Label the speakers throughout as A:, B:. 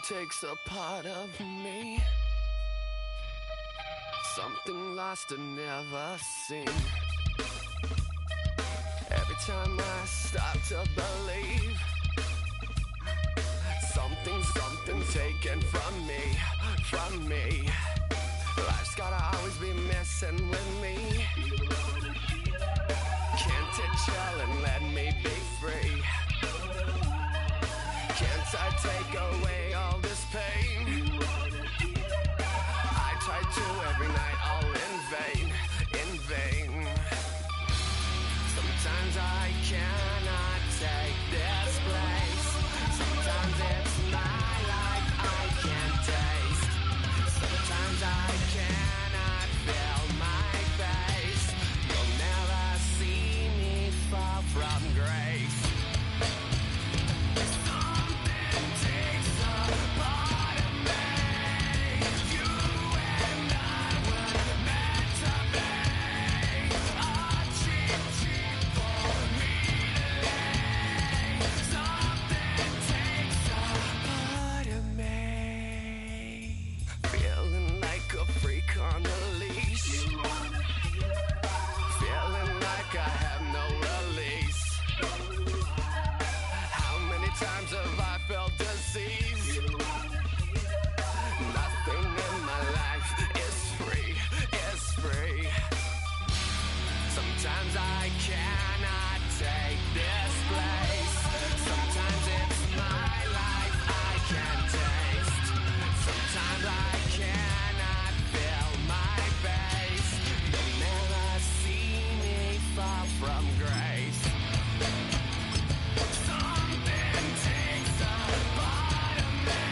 A: takes a part of me. Something lost and never seen. Every time I start to believe, something taken from me. Life's gotta always be messing with me. Can't it chill and let me be free? Can't I take away all this pain? I try to every night, all in vain. Sometimes I cannot take this place. Sometimes it's my life I can't taste. Sometimes I cannot feel my face. You'll never see me fall from grace. On the leash, feeling like I have no release. How many times have I felt disease? Nothing in my life is free. Sometimes I cannot take this place. Sometimes it's my life I can't taste. Sometimes I cannot feel my face. You'll never see me fall from grace. Something takes a part of me.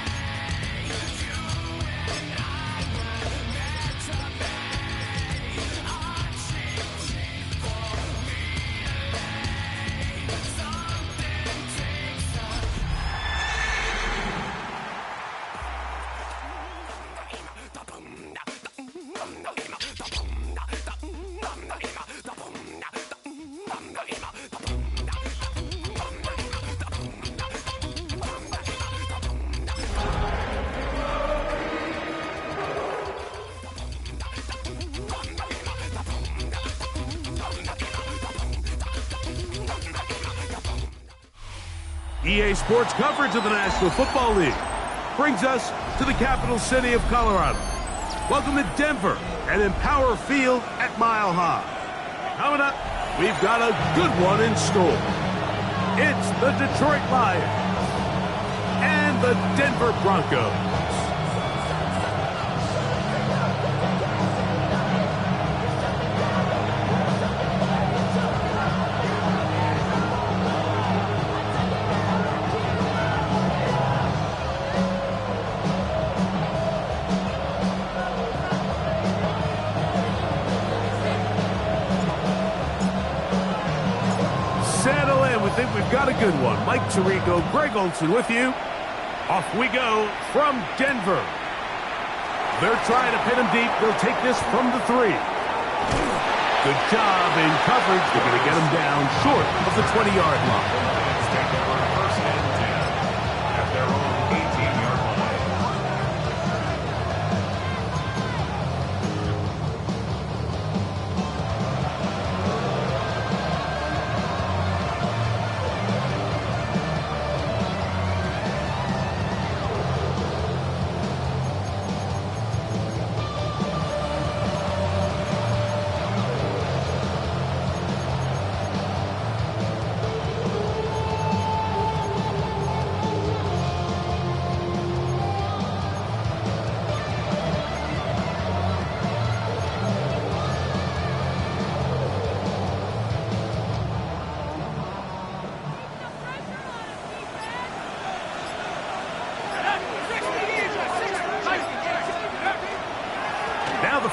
A: You and I were meant to be. A cheap for me to lay. Something takes a
B: EA Sports coverage of the National Football League brings us to the capital city of Colorado. Welcome to Denver and Empower Field at Mile High. Coming up, we've got a good one in store. It's the Detroit Lions and the Denver Broncos. Think we've got a good one. Mike Tirico, Greg Olson with you. Off we go from Denver. They're trying to pin him deep. They'll take this from the 3. Good job in coverage. They're going to get him down short of the 20-yard line.
C: Let's take over first and 10 at their own 18-yard line.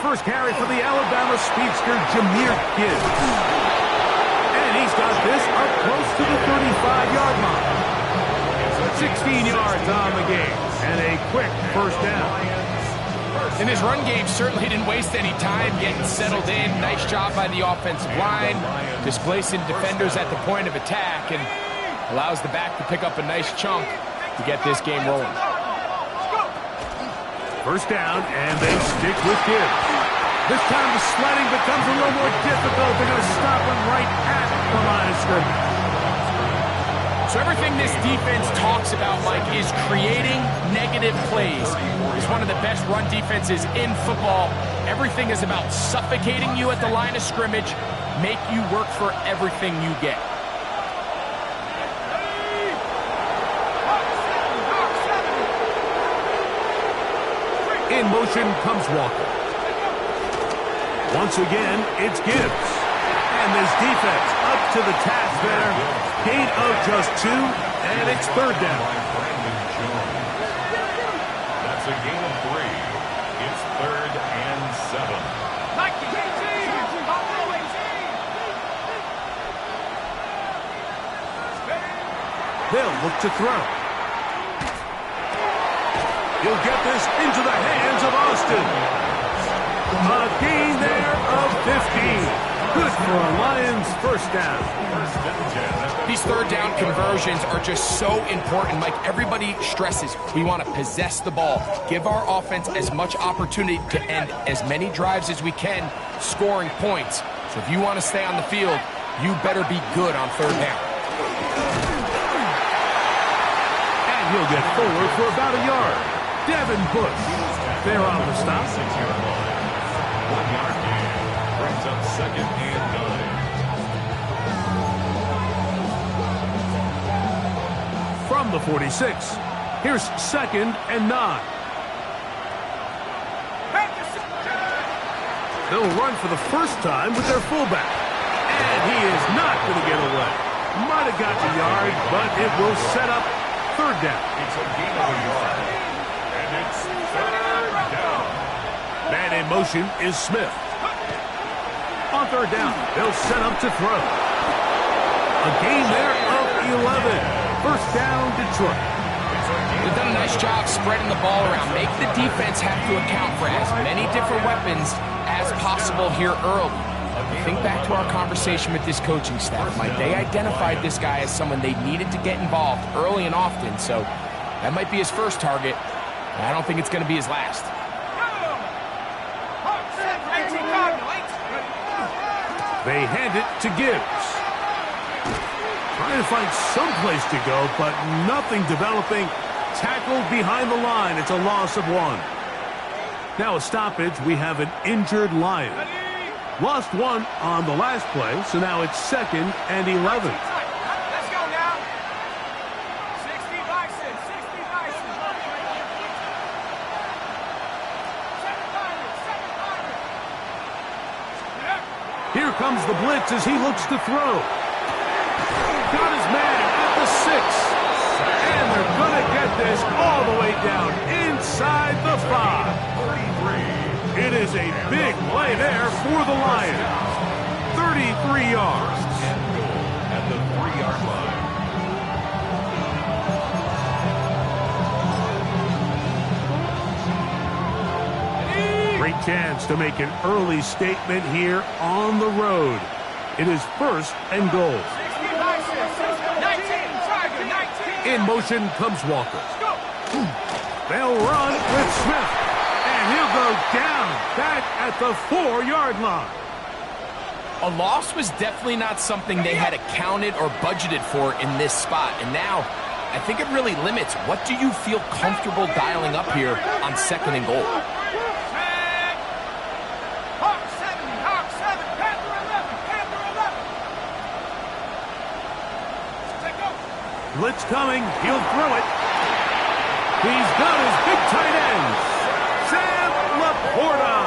B: First carry for the Alabama speedster, Jahmyr Gibbs. And he's got this up close to the 35-yard line. 16 yards on the game, and a quick first down.
D: And his run game certainly didn't waste any time getting settled in. Nice job by the offensive line, displacing defenders at the point of attack, and allows the back to pick up a nice chunk to get this game rolling.
B: First down, and they stick with Gibbs. This time the sledding becomes a little more difficult. They're going to stop him right at the line of scrimmage.
D: So everything this defense talks about, Mike, is creating negative plays. It's one of the best run defenses in football. Everything is about suffocating you at the line of scrimmage, make you work for everything you get.
B: In motion comes Walker. Once again, it's Gibbs. And this defense up to the task there. Gain of just 2, and it's third down.
C: That's a gain of 3. It's 3rd and 7.
B: They'll look to throw. He'll get this into the hands of Austin. A gain there of 15. Good for a Lions first down.
D: These third down conversions are just so important. Mike, everybody stresses we want to possess the ball, give our offense as much opportunity to end as many drives as we can, scoring points. So if you want to stay on the field, you better be good on third down.
B: And he'll get forward for about a yard. Devin Bush there on the stop.
C: 6-yard line. 1-yard gain. Brings up 2nd and 9.
B: From the 46, here's 2nd and 9. They'll run for the first time with their fullback. And he is not going to get away. Might have got the yard, but it will set up third down.
C: It's a gain of a yard. And it's 3rd down.
B: Man in motion is Smith. On third down, they'll set up to throw. A gain there of 11. First down, Detroit.
D: They've done a nice job spreading the ball around. Make the defense have to account for as many different weapons as possible here early. Think back to our conversation with this coaching staff, Mike. They identified this guy as someone they needed to get involved early and often, so that might be his first target. I don't think it's going to be his last.
B: They hand it to Gibbs. Trying to find some place to go, but nothing developing. Tackled behind the line. It's a loss of 1. Now a stoppage. We have an injured Lion. Lost 1 on the last play, so now it's 2nd and 11.
A: Let's go now. 60 Bison, 60 Bison. 7
B: Here comes the blitz as he looks to throw. Got his man at the 6. And they're going to get this all the way down inside the 5.
C: 33.
B: It is a big play there for the Lions. 33 yards.
C: At the 3-yard line.
B: Great chance to make an early statement here on the road. It is 1st and goal.
A: 60 Bison, 19, Tiger, 19.
B: In motion comes Walker. They'll run with Smith. And he'll go down back at the 4-yard line.
D: A loss was definitely not something they had accounted or budgeted for in this spot. And now, I think it really limits what do you feel comfortable dialing up here on 2nd and goal.
A: Hawk 70, Hawk 7, Panther 11, Panther 11. Take over.
B: Blitz coming. He'll throw it. He's got his big tight end. Sam Laporta.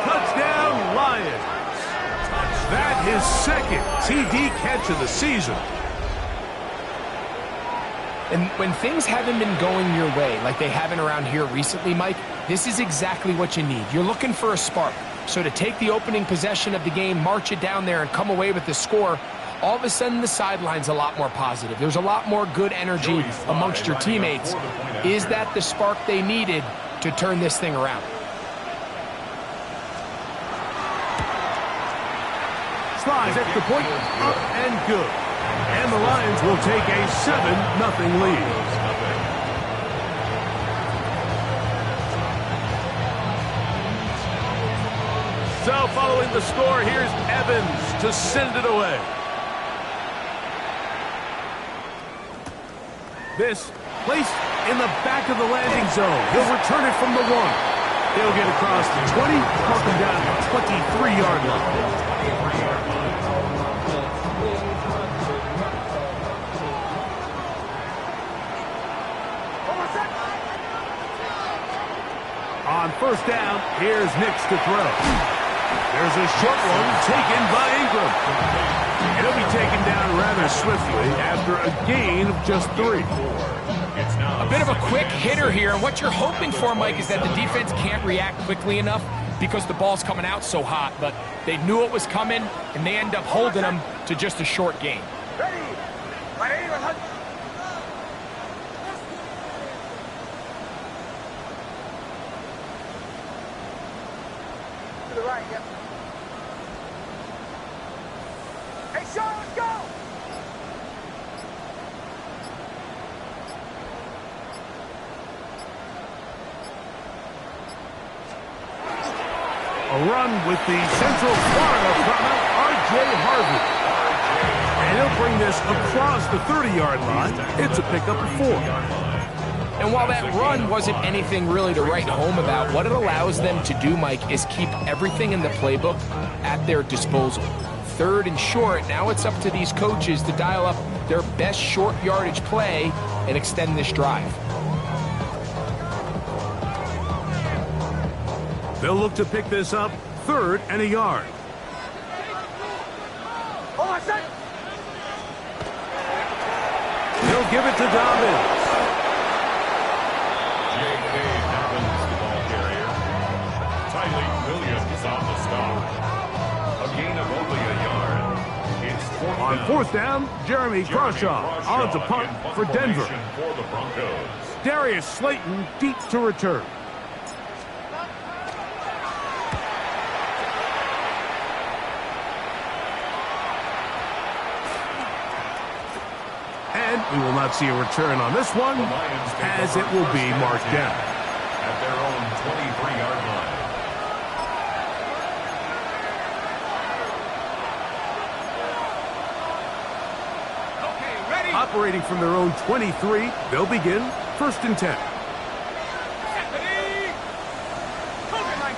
B: Touchdown, Lions. That his 2nd TD catch of the season.
D: And when things haven't been going your way like they haven't around here recently, Mike, this is exactly what you need. You're looking for a spark. So to take the opening possession of the game, march it down there, and come away with the score, all of a sudden the sideline's a lot more positive. There's a lot more good energy amongst your teammates. Is that the spark they needed to turn this thing around?
B: Slides at the point, up and good. And the Lions will take a 7-0 lead. So following the score, here's Evans to send it away. This placed in the back of the landing zone. He'll return it from the 1. He'll get across the 20, mark him down at the 23-yard line. On first down, here's Nix to throw. There's a short one taken by Ingram. It'll be taken down rather swiftly after a gain of just 3.
D: A bit of a quick hitter here, and what you're hoping for, Mike, is that the defense can't react quickly enough because the ball's coming out so hot, but they knew it was coming, and they end up holding them to just a short gain.
E: To the right, yep. Hey, Sean, let's go!
B: A run with the Central Florida runner, R.J. Harvey. And he'll bring this across the 30-yard line. It's a pickup of 4.
D: And while that run wasn't anything really to write home about, what it allows them to do, Mike, is keep everything in the playbook at their disposal. 3rd and short, now it's up to these coaches to dial up their best short yardage play and extend this drive.
B: They'll look to pick this up 3rd and a yard.
E: Hold on a second.
B: He'll give it to Dobbins.
C: J.K. Dobbins, the ball carrier. Tylee Williams on the stop. A gain of only a yard. It's 4th
B: On
C: down.
B: 4th down, Jeremy Crawshaw on to punt for Denver.
C: For the Broncos.
B: Darius Slayton deep to return. And we will not see a return on this one, as it will be marked down.
C: At their own 23-yard line.
E: Okay, ready?
B: Operating from their own 23, they'll begin 1st and 10.
E: Ready? COVID-19.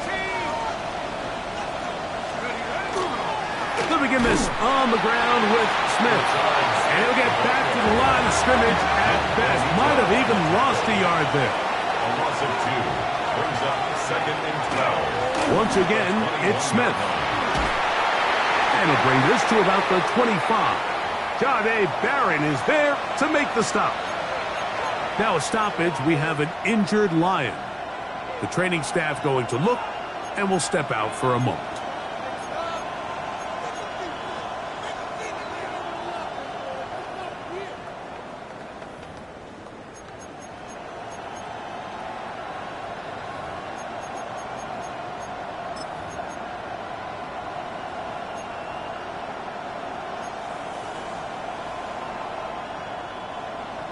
B: They'll begin this on the ground with Smith. And he'll get back to the line of scrimmage at best. Might have even lost a yard there.
C: A loss of 2 brings up 2nd and 12.
B: Once again, it's Smith. And he'll bring this to about the 25. Jahdae Barron is there to make the stop. Now a stoppage, we have an injured Lion. The training staff going to look and will step out for a moment.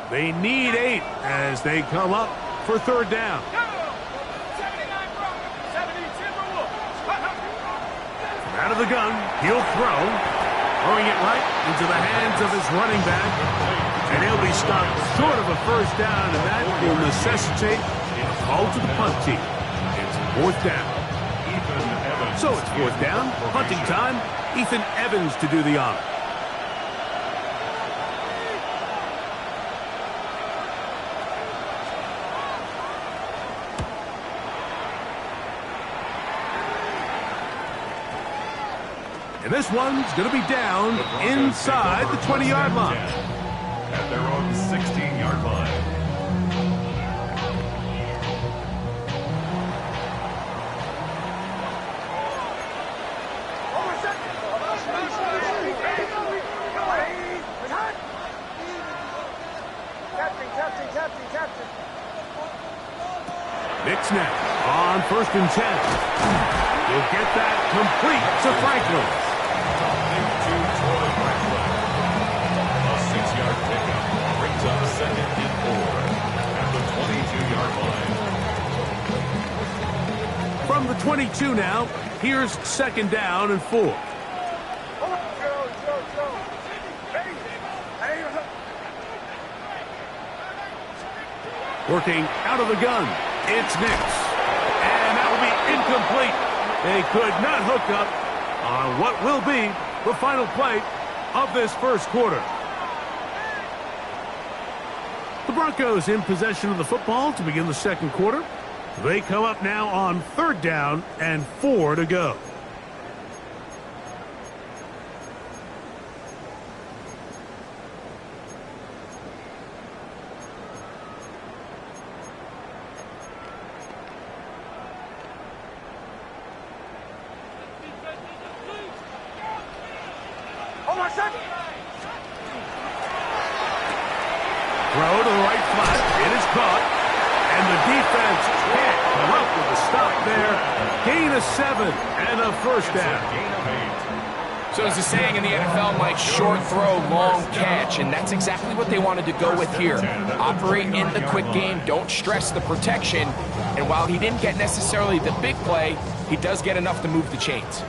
B: They need 8 as they come up for 3rd down.
E: 79 Broncos, 70 Timberwolves.
B: Out of the gun, he'll throw. Throwing it right into the hands of his running back. And he'll be stopped short of a 1st down, and that will necessitate a call to the punt team. It's 4th down. So it's 4th down, punting time. Ethan Evans to do the honor. And this one's going to be down inside the 20-yard line.
C: At their own 16-yard line.
E: Captain.
B: Nix now on 1st and 10. We'll get that complete to Franklin.
C: To Troy Franklin. A 6-yard pickup brings up 2nd and 4 at the 22-yard line.
B: From the 22 now, Here's 2nd down and 4. Working out of the gun. It's Nix. And that will be incomplete. They could not hook up on what will be the final play of this first quarter. The Broncos in possession of the football to begin the second quarter. They come up now on 3rd down and 4 to go. Throw to the right flat. It is caught. And the defense can't come up with a stop there. Gain of 7 and a first down.
D: So there's a saying in the NFL, Mike, short throw, long catch, and that's exactly what they wanted to go with here. Operate in the quick game, don't stress the protection, and while he didn't get necessarily the big play, he does get enough to move the chains.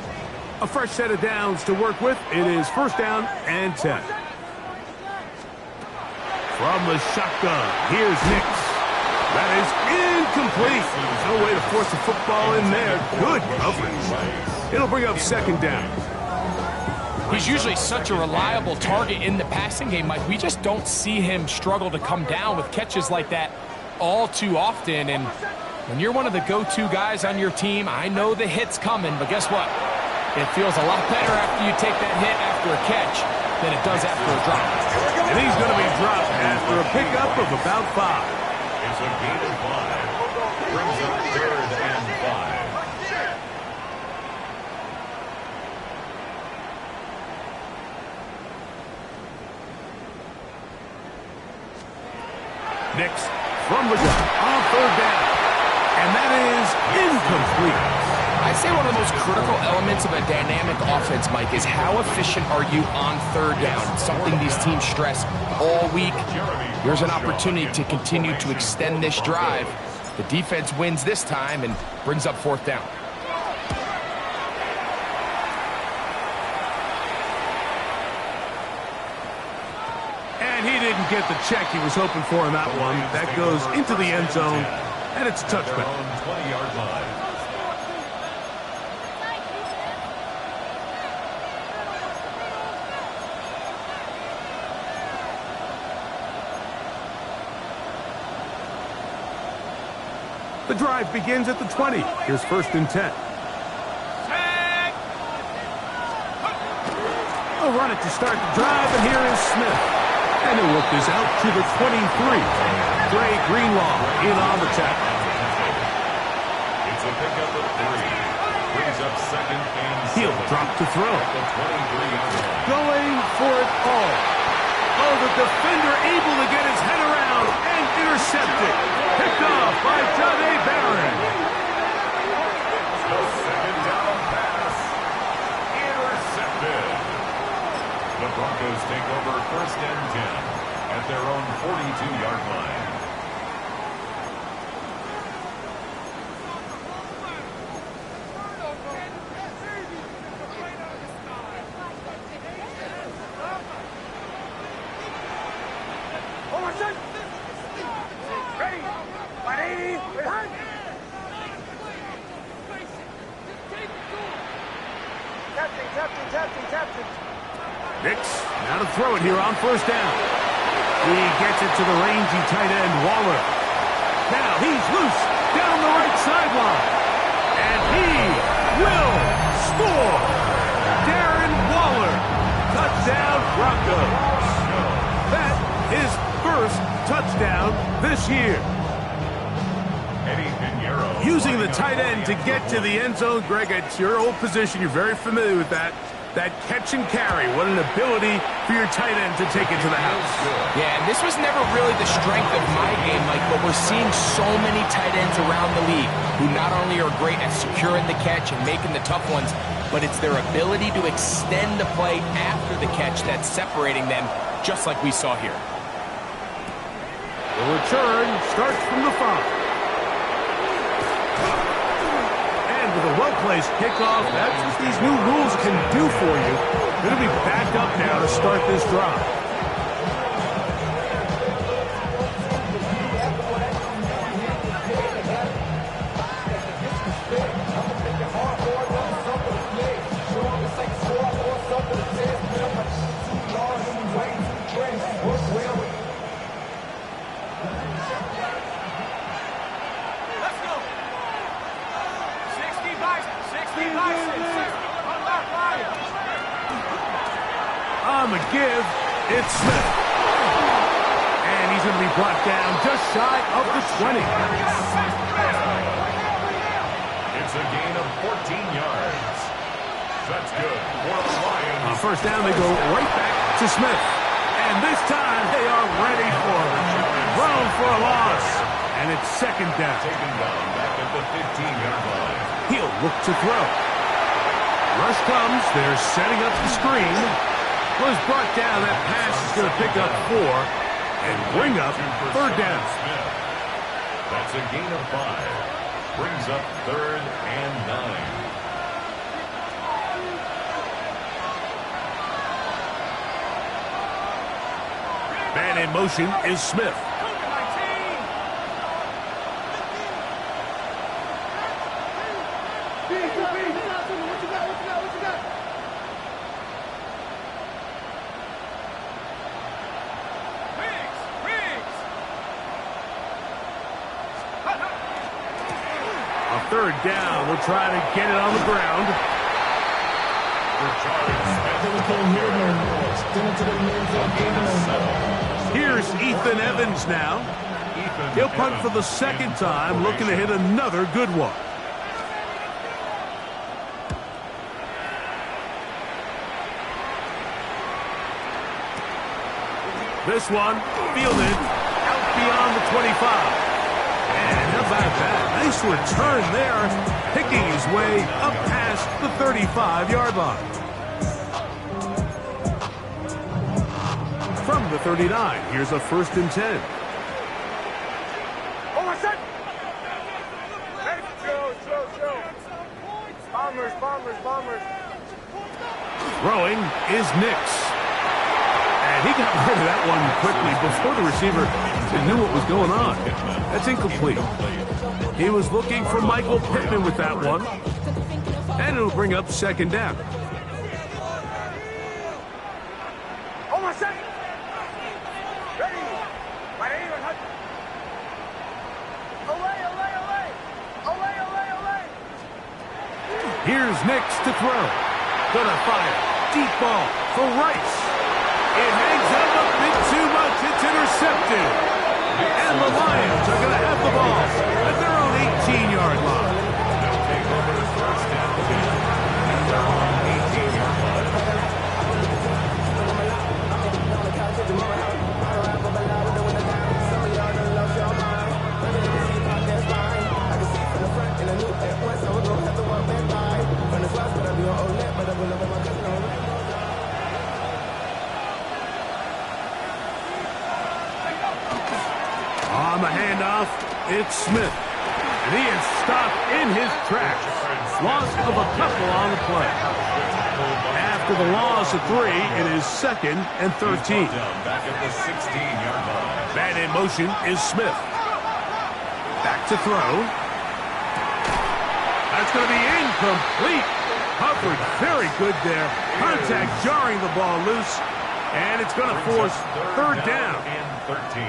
B: A fresh set of downs to work with. It is 1st down and 10. From the shotgun, here's Nix. That is incomplete. No way to force the football in there. Good coverage. It'll bring up 2nd down.
D: He's usually such a reliable target in the passing game, Mike. We just don't see him struggle to come down with catches like that all too often. And when you're one of the go-to guys on your team, I know the hit's coming, but guess what? It feels a lot better after you take that hit after a catch than it does after a drop.
B: And he's going to be dropped after a pickup of about 5.
C: It's a gain of 5. Brings up 3rd and 5.
B: Nix from the gun on 3rd down. And that is incomplete.
D: I'd say one of the most critical elements of a dynamic offense, Mike, is how efficient are you on 3rd down? It's something these teams stress all week. Here's an opportunity to continue to extend this drive. The defense wins this time and brings up 4th down.
B: And he didn't get the check he was hoping for in that one. That goes into the end zone, and it's a touchback.
C: 20-yard line.
B: The drive begins at the 20. Here's 1st and 10. They'll run it to start the drive, and here is Smith. And he'll work this out to the 23. Dre Greenlaw in on the tackle.
C: It's a pickup of 3. Brings up 2nd and 7.
B: He'll drop to throw.
C: The 23-yard line.
B: Going for it all. Oh, the defender able to get his head around and intercepted. Picked off by Jahdae Barron.
C: The 2nd down pass. Intercepted. The Broncos take over 1st and 10 at their own 42-yard line.
B: Nix, now to throw it here on 1st down. He gets it to the rangy tight end, Waller. Now he's loose down the right sideline. And he will score. Darren Waller. Touchdown, Broncos. That is 1st touchdown this year.
C: Eddie Pinheiro
B: Using the tight end to get to the end zone, Greg, it's your old position. You're very familiar with that. That catch and carry, what an ability for your tight end to take it to the house.
D: Yeah, and this was never really the strength of my game, Mike, but we're seeing so many tight ends around the league who not only are great at securing the catch and making the tough ones, but it's their ability to extend the play after the catch that's separating them, just like we saw here.
B: The return starts from the 5. And with a well-placed kickoff. That's what these new rules can do for you. Going to be back up now to start this drive. On the give, it's Smith. And he's going to be brought down just shy of the 20.
C: It's a gain of 14 yards. That's good for the Lions.
B: On first down, they go right back to Smith. And this time, they are ready for it. Thrown for a loss. And it's second down.
C: Taken down back at the 15-yard line.
B: He'll look to throw. Rush comes. They're setting up the screen. Was brought down. That pass is going to pick up 4 and bring up third down.
C: That's a gain of 5. Brings up 3rd and 9.
B: Man in motion is Smith. Third down, we'll try to get it on the ground. Here's Ethan Evans now. He'll punt for the second time, looking to hit another good one. This one, fielded out beyond the 25. And how about that? Nice return there, picking his way up past the 35-yard line. From the 39, here's a 1st and 10.
E: Bombers.
B: Throwing is Nix. And he got rid of that one quickly before the receiver knew what was going on. That's incomplete. He was looking for Michael Pittman with that one. And it'll bring up second down. Here's Nix to throw. Gonna fire. Deep ball for Rice. It hangs up a bit too much. It's intercepted. And the Lions are going to have the ball at their own 18-yard line.
C: They'll take over the first down. Their own 18-yard line.
B: On the handoff, it's Smith. And he is stopped in his tracks. Loss of a couple on the play. After the loss of 3, it is 2nd and 13.
C: Back at the 16-yard line.
B: Man in motion is Smith. Back to throw. That's going to be incomplete. Coverage very good there. Contact jarring the ball loose. And it's going to force third down.
C: And 13.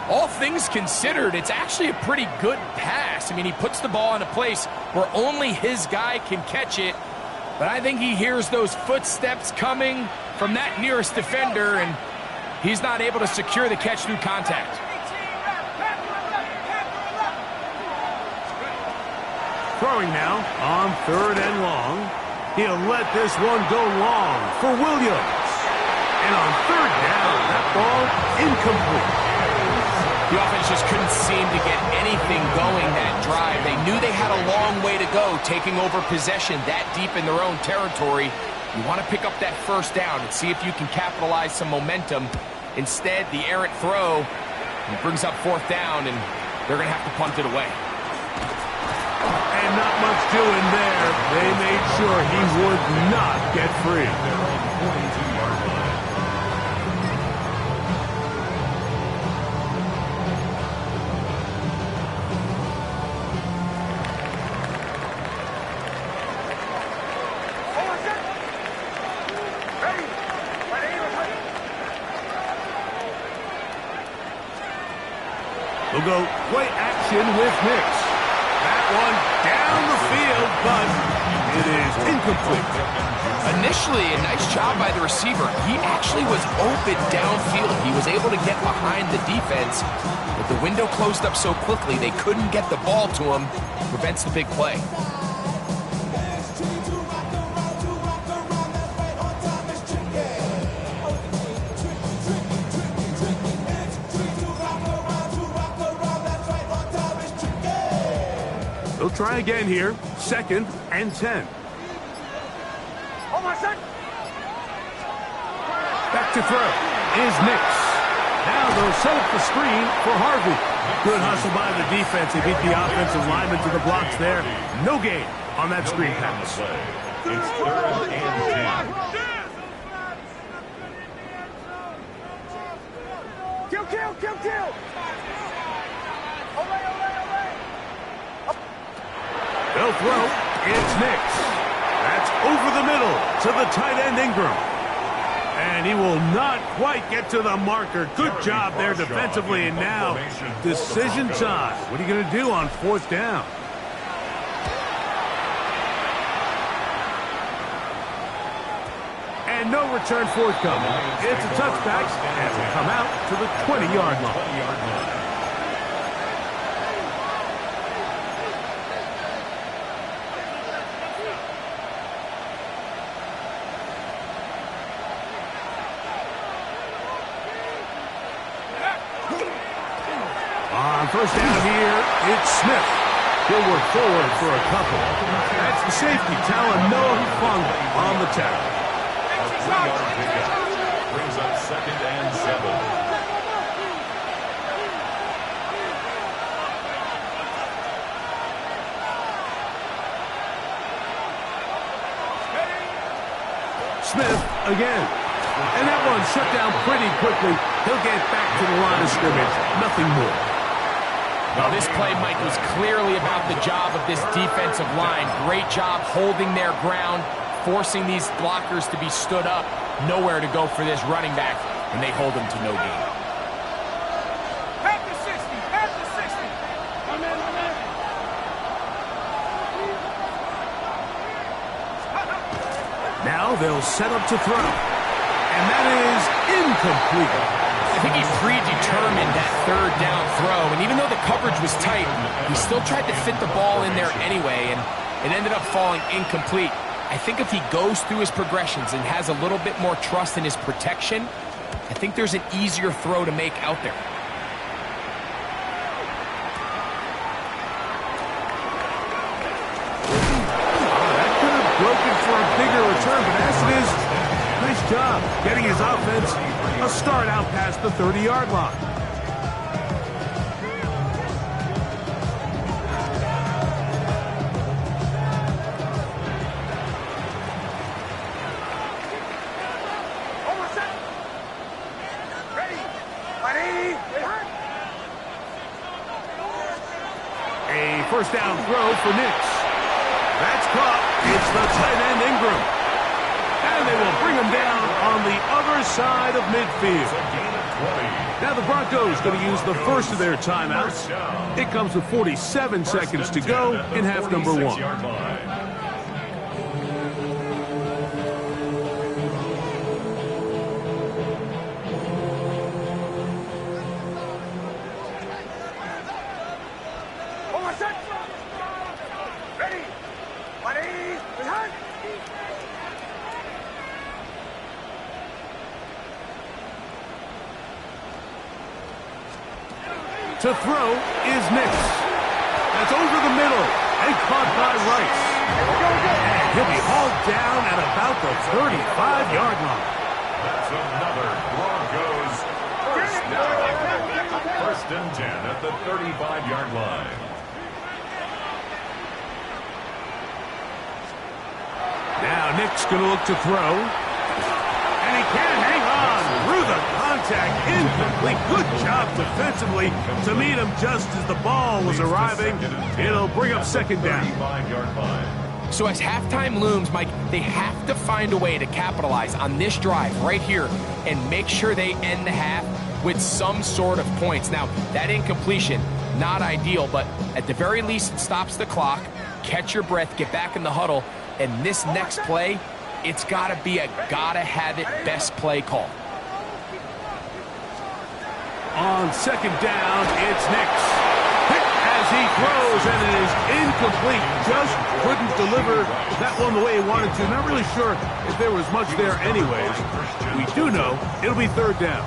D: All things considered, it's actually a pretty good pass. I mean, he puts the ball in a place where only his guy can catch it. But I think he hears those footsteps coming from that nearest defender, and he's not able to secure the catch through contact.
B: Throwing now on 3rd and long. He'll let this one go long for Williams. And on 3rd down, that ball incomplete.
D: The offense just couldn't seem to get anything going that drive. They knew they had a long way to go, taking over possession that deep in their own territory. You want to pick up that first down and see if you can capitalize some momentum. Instead, the errant throw brings up 4th down, and they're going to have to punt it away.
B: And not much doing there. They made sure he would not get free.
C: They're on the 42-yard line.
E: Ready. My name is Honey.
B: We'll go play action with Nix. That one down the field, but it is incomplete.
D: Initially, a nice job by the receiver. He actually was open downfield. He was able to get behind the defense, but the window closed up so quickly they couldn't get the ball to him. Prevents the big play.
B: They'll try again here. 2nd and 10.
E: Hold on, son.
B: Back to throw is Nix. Now they'll set up the screen for Harvey. Good hustle by the defense. They beat the offensive lineman to the blocks there. No gain on that screen pass.
C: It's 3rd and 10.
E: Kill, kill, kill, kill. Away, away, away.
B: They'll throw. It's Nix. That's over the middle to the tight end Ingram. And he will not quite get to the marker. Good job there defensively. And now, decision time. What are you going to do on 4th down? And no return forthcoming. It's a touchback and will come out to the 20-yard line. On 1st down here, it's Smith. He'll work forward for a couple. That's the safety, Talanoa Hufanga on the tackle.
C: A 3-yard pickup brings up 2nd and 7.
B: Smith again. And that one shut down pretty quickly. He'll get back to the line of scrimmage. Nothing more.
D: Well, this play, Mike, was clearly about the job of this defensive line. Great job holding their ground, forcing these blockers to be stood up. Nowhere to go for this running back, and they hold him to no gain.
E: Half the 60, half the 60. I'm in, I'm in.
B: Now they'll set up to throw. And that is incomplete.
D: I think he predetermined that 3rd down throw, and even though the coverage was tight, he still tried to fit the ball in there anyway, and it ended up falling incomplete. I think if he goes through his progressions and has a little bit more trust in his protection, I think there's an easier throw to make out there.
B: That could have broken for a bigger return, but as it is, nice job getting his offense a start out past the 30-yard line.
E: Hold on, son. Ready. My name is Honey.
B: A 1st down throw for Nix. That's caught. It's the tight end Ingram. And they will bring him down on the other side of midfield. Now the Broncos going to use the first of their timeouts. It comes with 47 seconds to go in half number 1.
E: Hold on, son. Ready. My name is Honey.
B: To throw is Nix. That's over the middle and caught by Rice. And he'll be hauled down at about the 35-yard line.
C: That's another Broncos 1st down. 1st and 10 at the 35-yard line.
B: Nick's going to look to throw. And he can't hang on through the contact. Incomplete. Good job defensively to meet him just as the ball was arriving. It'll bring up second down.
C: 35-yard line.
D: So as halftime looms, Mike, they have to find a way to capitalize on this drive right here and make sure they end the half with some sort of points. Now, that incompletion, not ideal, but at the very least, it stops the clock. Catch your breath, get back in the huddle, and this next play, it's got to be a gotta-have-it best play call.
B: On second down, it's Nix. As he throws, and it is incomplete. Just couldn't deliver that one the way he wanted to. Not really sure if there was much there anyways. We do know it'll be third down.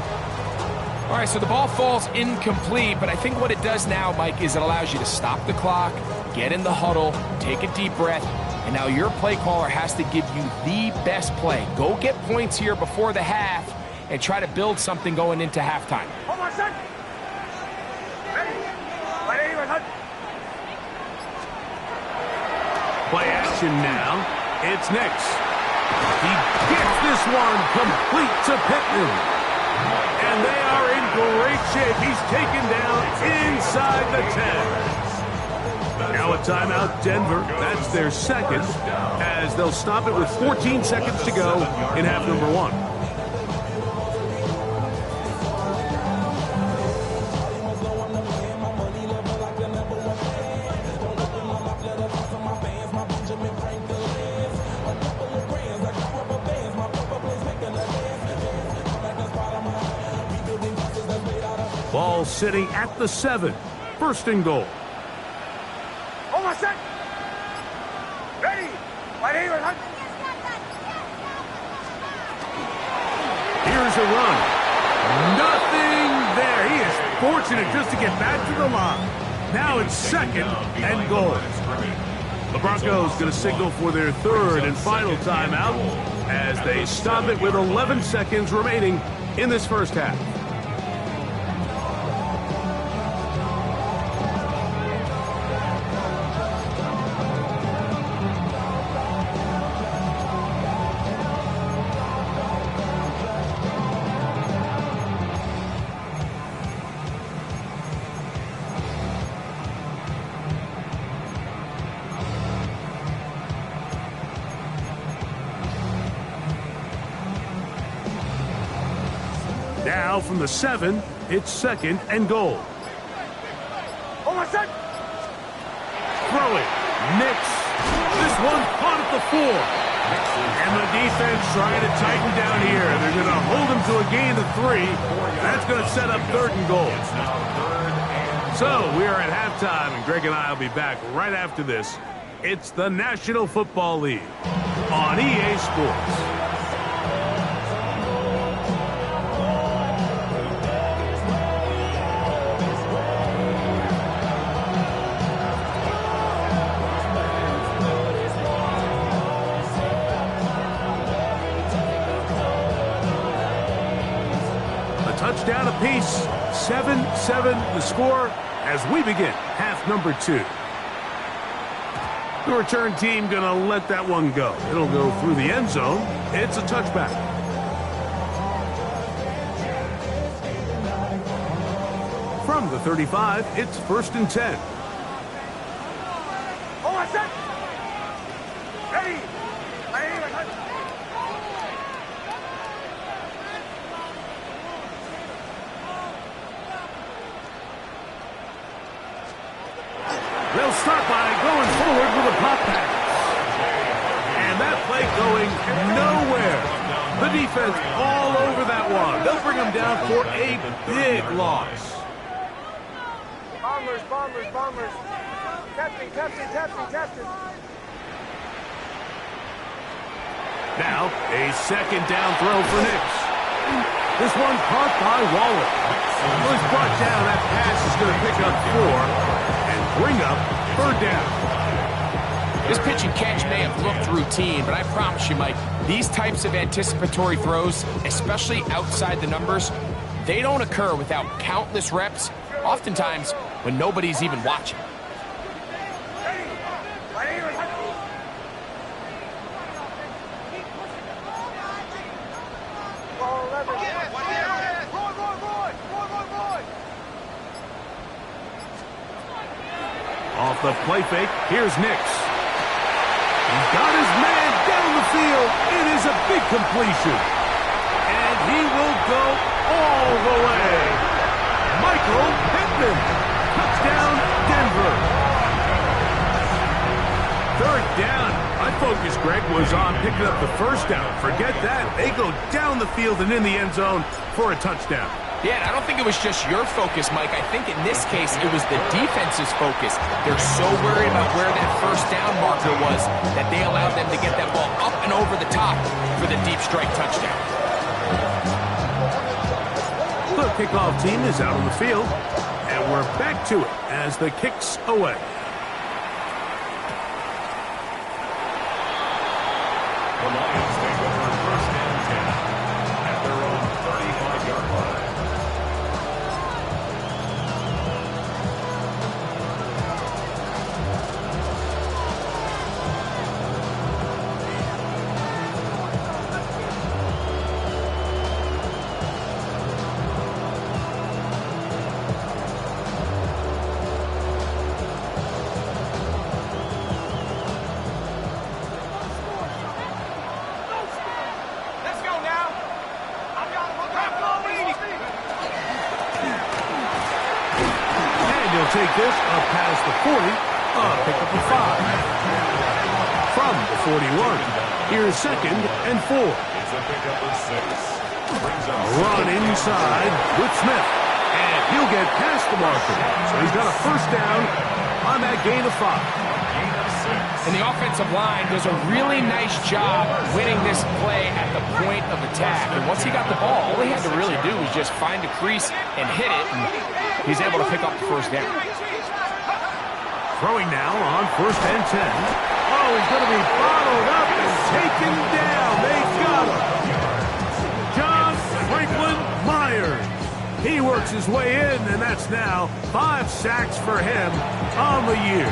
D: All right, so the ball falls incomplete, but I think what it does now, Mike, is it allows you to stop the clock, get in the huddle, take a deep breath, and now your play caller has to give you the best play. Go get points here before the half and try to build something going into halftime.
E: Hold on, son.
B: Play action now. It's Nix. He gets this one complete to Pittman. And they are in great shape. He's taken down inside the 10. Now a timeout, Denver. That's their second, as they'll stop it with 14 seconds to go in half number one. Ball sitting at the 7. First and goal.
E: Hold on, son. Ready.
B: Here's a run. Nothing there. He is fortunate just to get back to the line. Now it's second and goal. The Broncos going to signal for their third and final timeout as they stop it with 11 seconds remaining in this first half. Now from the 7, it's second and goal.
E: Hold on, son.
B: Throwing. Nix. This one caught at the 4. And the defense trying to tighten down here. They're going to hold him to a gain of 3. That's going to set up third and goal. So we are at halftime, and Greg and I will be back right after this. It's the National Football League on EA Sports. Touchdown apiece, 7-7 the score as we begin half number 2. The return team going to let that one go. It'll go through the end zone. It's a touchback. From the 35, it's first and 10.
E: Hold on, son. Ready.
B: They'll start by going forward with a pop pass. And that play going nowhere. The defense all over that one. They'll bring them down for a big loss.
E: Bombers. Testing.
B: Now, a second down throw for Nix. This one caught by Waller. It was brought down. That pass is going to pick up 4 and bring up third down.
D: This pitch and catch may have looked routine, but I promise you, Mike, these types of anticipatory throws, especially outside the numbers, they don't occur without countless reps, oftentimes when nobody's even watching.
B: off the play fake. Here's Nix. He's got his man down the field. It is a big completion. And he will go all the way. Michael Pittman. Touchdown, Denver. Third down. My focus, Greg, was on picking up the first down. Forget that. They go down the field and in the end zone for a touchdown.
D: Yeah, and I don't think it was just your focus, Mike. I think in this case, it was the defense's focus. They're so worried about where that first down marker was that they allowed them to get that ball up and over the top for the deep strike touchdown.
B: The kickoff team is out on the field, and we're back to it as the kick's away.
C: The Lions take over first and 10 at their own 35-yard line.
E: Let's go now. I'm got
B: And he'll take this up past the 40, pick up a 5. From the 41, here's second and 4.
C: It's a pickup of 6. Brings up
B: Run inside with Smith, and he'll get past the marker. So he's got a first down on that gain of 5.
C: gain of 6.
D: And the offensive line does a really nice job winning this play at the point of attack. And once he got the ball, all he had to really do was just find a crease and hit it, and he's able to pick up the first down.
B: Throwing now on first and 10. Oh, he's going to be bottled up and taken down. They got him. John Franklin Myers. He works his way in, and that's now 5 sacks for him on the year.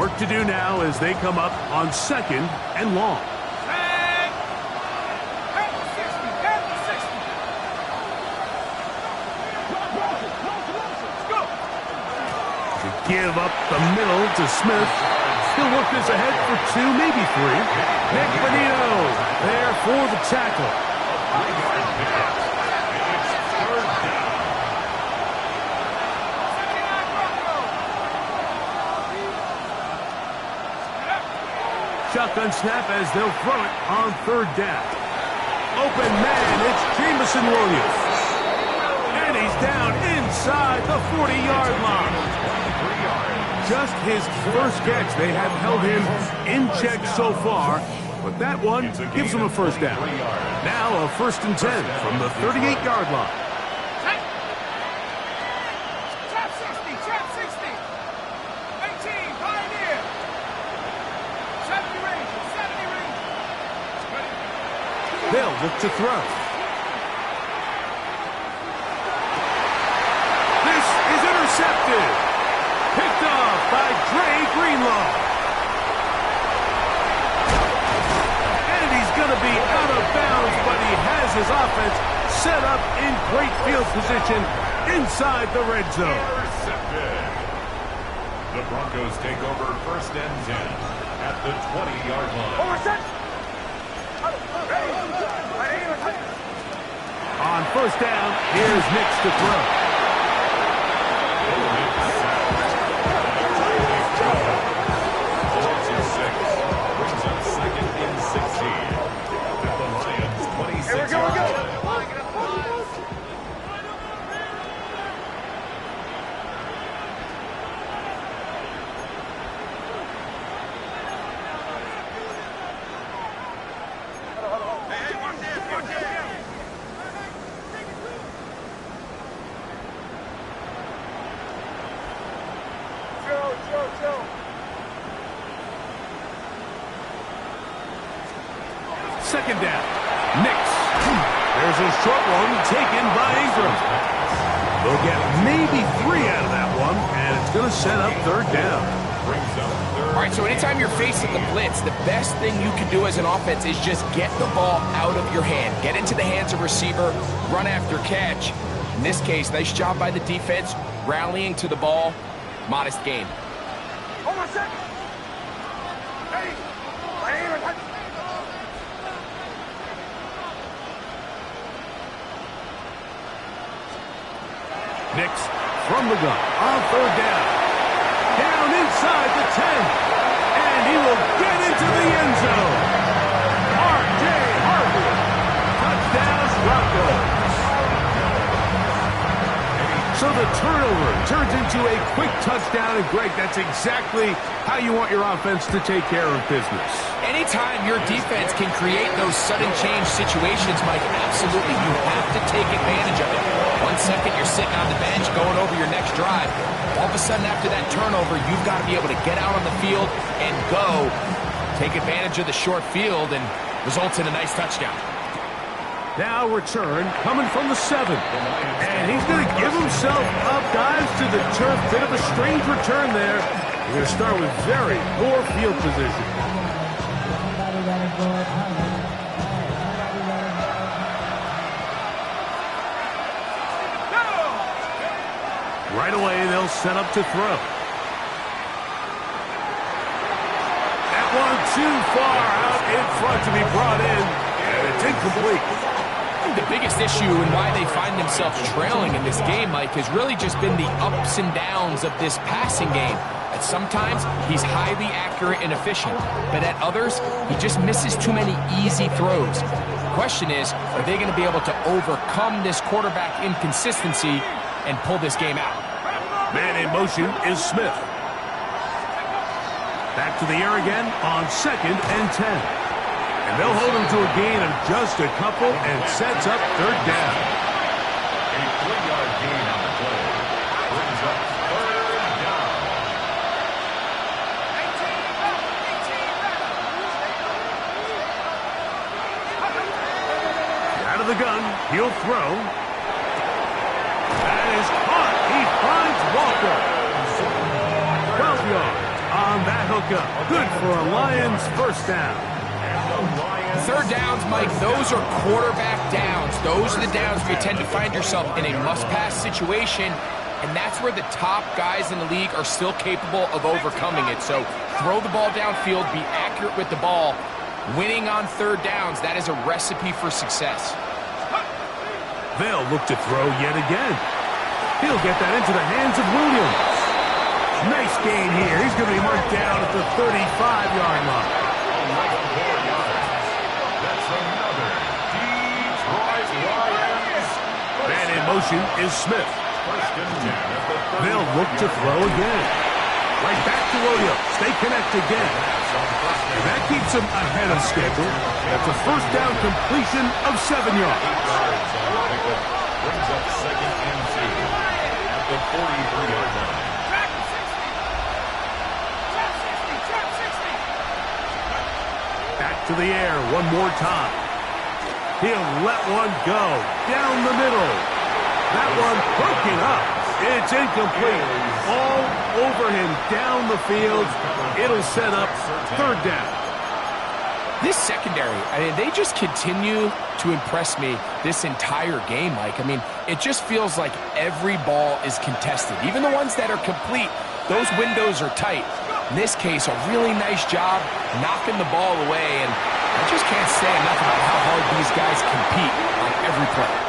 B: Work to do now as they come up on second and long. Give up the middle to Smith. He'll work this ahead for 2, maybe 3. Nick Bonito there for the tackle. Shotgun snap as they'll throw it on third down. Open man, it's Jameson Williams. And he's down inside the 40-yard line. Just his first catch. They have held him in check so far, but that one gives him a first down. Now a first and 10 from the 38-yard line.
E: Trap 60, trap 60. 18, Pioneer. 70 Rangers, 70 Rangers.
B: They'll look to throw. This is intercepted. Picked off by Dre Greenlaw. And he's going to be out of bounds, but he has his offense set up in great field position inside the red zone.
C: Intercepted. The Broncos take over first and 10 at the 20-yard line.
B: On first down, here's Nix to throw.
C: Brings up second and 16 at the Lions' 26-yard line.
B: Second down. Nix. There's a short one taken by Ingram. They'll get maybe 3 out of that one, and it's going to set up third down.
C: Brings up third
D: All right, so anytime you're facing the blitz, the best thing you can do as an offense is just get the ball out of your hand. Get into the hands of receiver, run after catch. In this case, nice job by the defense, rallying to the ball. Modest gain.
E: Hold on a second. Ready. Aim and touch.
B: Nix from the gun on third down. Down inside the 10. And he will get into the end zone. R.J. Harvey. Touchdown, Broncos. So the turnover turns into a quick touchdown, and Greg, that's exactly how you want your offense to take care of business.
D: Anytime your defense can create those sudden change situations, Mike, absolutely, you have to take advantage of it. 1 second, you're sitting on the bench going over your next drive. All of a sudden, after that turnover, you've got to be able to get out on the field and go. Take advantage of the short field, and results in a nice touchdown.
B: Now return coming from the 7. And he's going to give himself up, guys, to the turf. Bit of a strange return there. We're going to start with very poor field position. Right away, they'll set up to throw. That one too far out in front to be brought in. And it's incomplete.
D: The biggest issue and why they find themselves trailing in this game, Mike, has really just been the ups and downs of this passing game. At sometimes, he's highly accurate and efficient, but at others, he just misses too many easy throws. The question is, are they going to be able to overcome this quarterback inconsistency and pull this game out?
B: Man in motion is Smith. Back to the air again on 2nd and 10. And they'll hold him to a gain of just a couple and sets up third down.
C: A 3-yard gain on the play brings up third down.
B: Out of the gun, he'll throw. That is caught. He finds Walker. 12 yards on that hookup. Good for a Lions first down.
D: Third downs, Mike, those are quarterback downs. Those are the downs where you tend to find yourself in a must-pass situation, and that's where the top guys in the league are still capable of overcoming it. So throw the ball downfield, be accurate with the ball. Winning on third downs, that is a recipe for success.
B: They'll look to throw yet again. He'll get that into the hands of Williams. Nice gain here. He's going to be marked down at the 35-yard line. Man in motion is Smith. They'll look to throw again. Right back to Williams. They connect again. And that keeps them ahead of schedule. That's a first down completion of 7 yards.
C: Brings up 2nd and 2 at the 43-yard line.
B: Back to the air one more time. He'll let one go down the middle. That one broken up. It's incomplete. All over him down the field. It'll set up third down.
D: This secondary, I mean, they just continue to impress me this entire game, Mike. I mean, it just feels like every ball is contested. Even the ones that are complete, those windows are tight. In this case, a really nice job knocking the ball away, and I just can't say enough about how hard these guys compete on every play.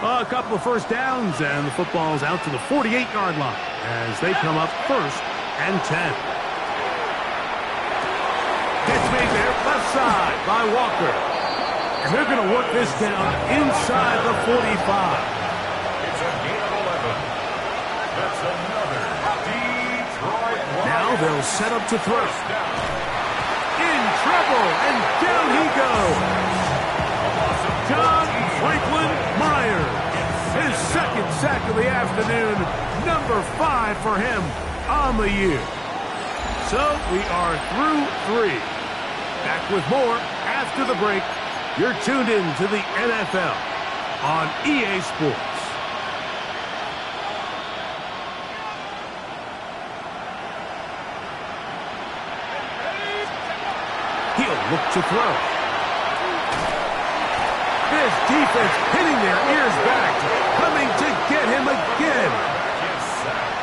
B: A couple of first downs, and the football's out to the 48-yard line as they come up 1st and 10. Gets made there, left side by Walker. And they're going to work this down inside the 45.
C: It's a gain of 11. That's another Detroit Lions.
B: Now they'll set up to throw. In trouble, and down he goes. John Franklin Myers. His 2nd sack of the afternoon. Number 5 for him on the year. So we are through 3. Back with more after the break. You're tuned in to the NFL on EA Sports. He'll look to throw. This defense pinning their ears back, coming to get him again.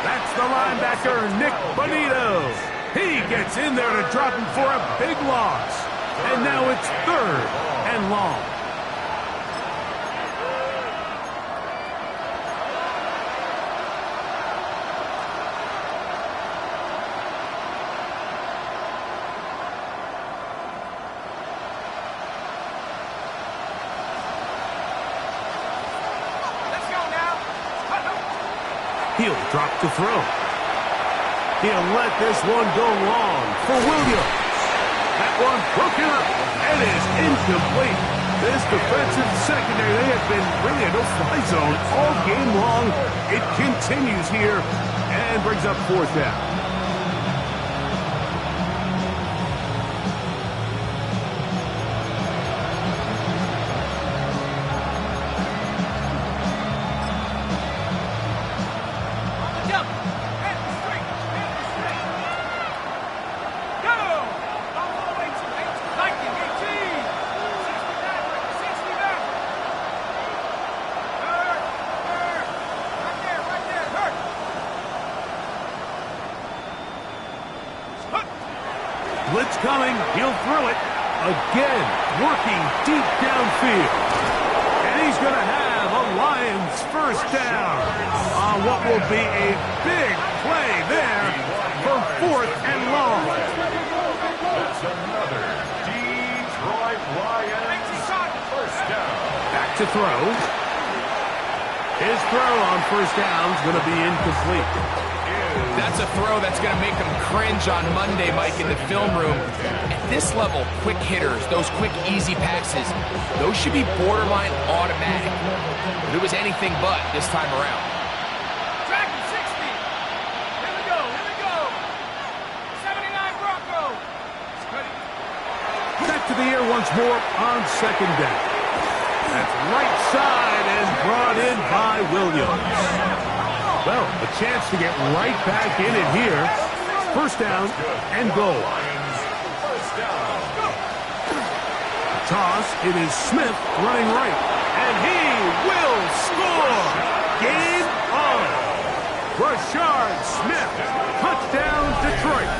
B: That's the linebacker, Nick Bonito. He gets in there to drop him for a big loss. And now it's 3rd and long.
E: Let's go now.
B: He'll drop to throw. He'll let this one go long for Williams. That one broken up and is incomplete. This defensive secondary, they have been really a no-fly zone all game long. It continues here and brings up 4th down. Blitz coming, he'll throw it. Again, working deep downfield. And he's going to have a Lions 1st down on what will be a big play there for 4th and long.
C: That's another Detroit Lions 1st down.
B: Back to throw. His throw on 1st down is going to be incomplete.
D: That's a throw that's going to make them cringe on Monday, Mike, in the film room. At this level, quick hitters, those quick, easy passes, those should be borderline automatic. But it was anything but this time around.
E: Track 60. Here we go. 79 Broncos.
B: Back to the air once more on 2nd down. That's right side and brought in by Williams. Well, a chance to get right back in it here. 1st down and goal. Toss, it is Smith running right. And he will score! Game on! Rashard Smith, touchdown Detroit.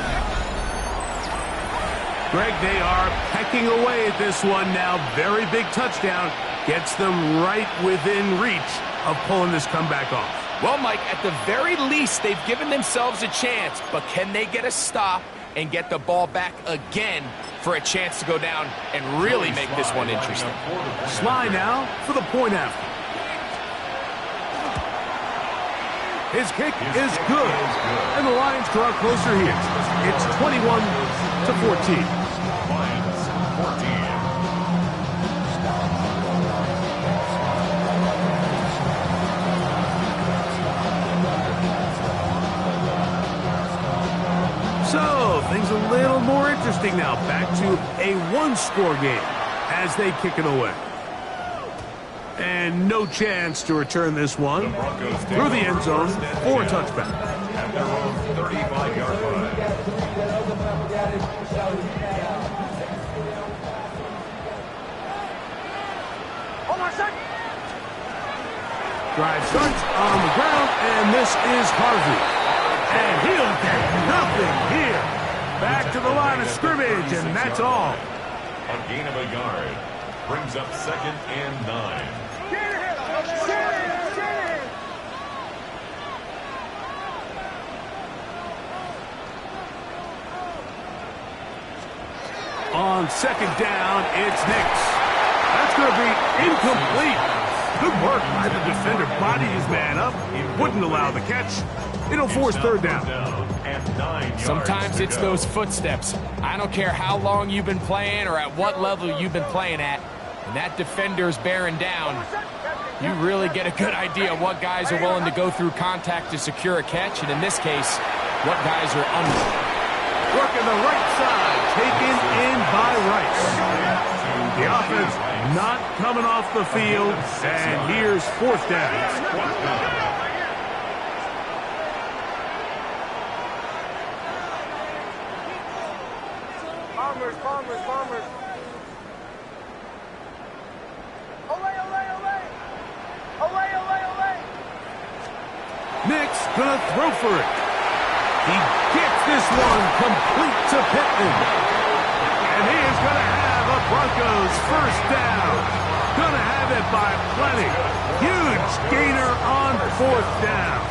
B: Greg, they are pecking away at this one now. Very big touchdown. Gets them right within reach of pulling this comeback off.
D: Well, Mike, at the very least, they've given themselves a chance, but can they get a stop and get the ball back again for a chance to go down and really make this one interesting?
B: Sly now for the point after. His kick is good, and the Lions draw closer here. It's 21-14.
C: Lions 14.
B: So, things a little more interesting now. Back to a 1-score game as they kick it away. And no chance to return this one through the end zone for a touchback.
C: At their own 35-yard line.
E: Hold on a second.
B: Drive starts on the ground, and this is Harvey. And he'll get nothing here. Back to the line of scrimmage, and that's all.
C: A gain of a yard brings up 2nd and 9.
B: On 2nd down, it's Nix. That's going to be incomplete. Good work by the defender. Bodied his man up. He wouldn't allow the catch. It'll force 3rd down.
C: And 9
D: Sometimes it's those footsteps. I don't care how long you've been playing or at what level you've been playing at. When that defender's bearing down, you really get a good idea of what guys are willing to go through contact to secure a catch, and in this case, what guys are under.
B: Working the right side, taken in by Rice. The offense not coming off the field, and here's fourth down.
E: Bombers. Olay.
B: Nick's gonna throw for it. He gets this one complete to Pittman. And he is gonna have a Broncos first down. Gonna have it by plenty. Huge gainer on fourth down.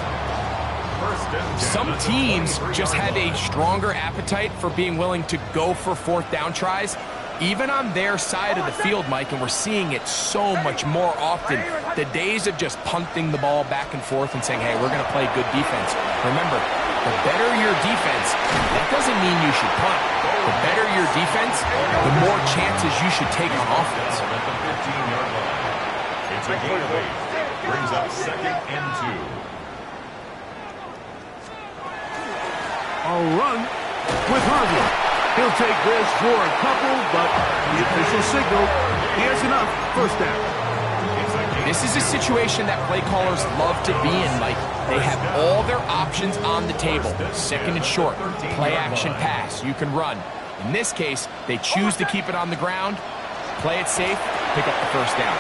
D: Some teams just have a stronger appetite for being willing to go for fourth down tries, even on their side of the field, Mike, and we're seeing it so much more often. The days of just punting the ball back and forth and saying, hey, we're going to play good defense. Remember, the better your defense, that doesn't mean you should punt. The better your defense, the more chances you should take on offense.
C: At the 15-yard line. It's a gain of 8. Brings up 2nd and 2.
B: A run with Harvey. He'll take this for a couple, but the official signal, he has enough. First down.
D: This is a situation that play callers love to be in, Mike. They have all their options on the table. Second and short, play action pass, you can run. In this case, they choose to keep it on the ground, play it safe, pick up the first down.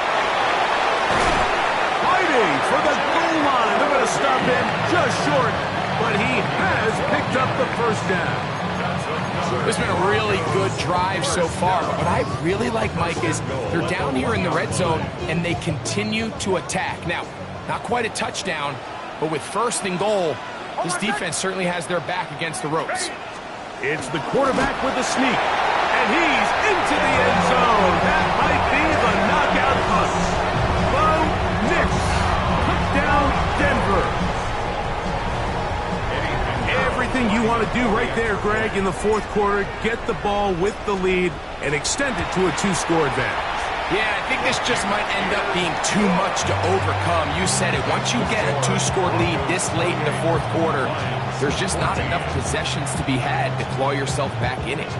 B: Fighting for the goal line. They're going to stop him just short, but he has picked up the first down.
D: It's been a really good drive so far, but what I really like, Mike, is they're down here in the red zone, and they continue to attack. Now, not quite a touchdown, but with first and goal, this defense certainly has their back against the ropes.
B: It's the quarterback with the sneak, and he's into the end zone. That might be the knockout punt. Bo Nix took down Denver. Everything you want to do right there, Greg, in the fourth quarter, get the ball with the lead and extend it to a 2-score advantage.
D: Yeah, I think this just might end up being too much to overcome. You said it. Once you get a 2-score lead this late in the fourth quarter, there's just not enough possessions to be had to claw yourself back in it.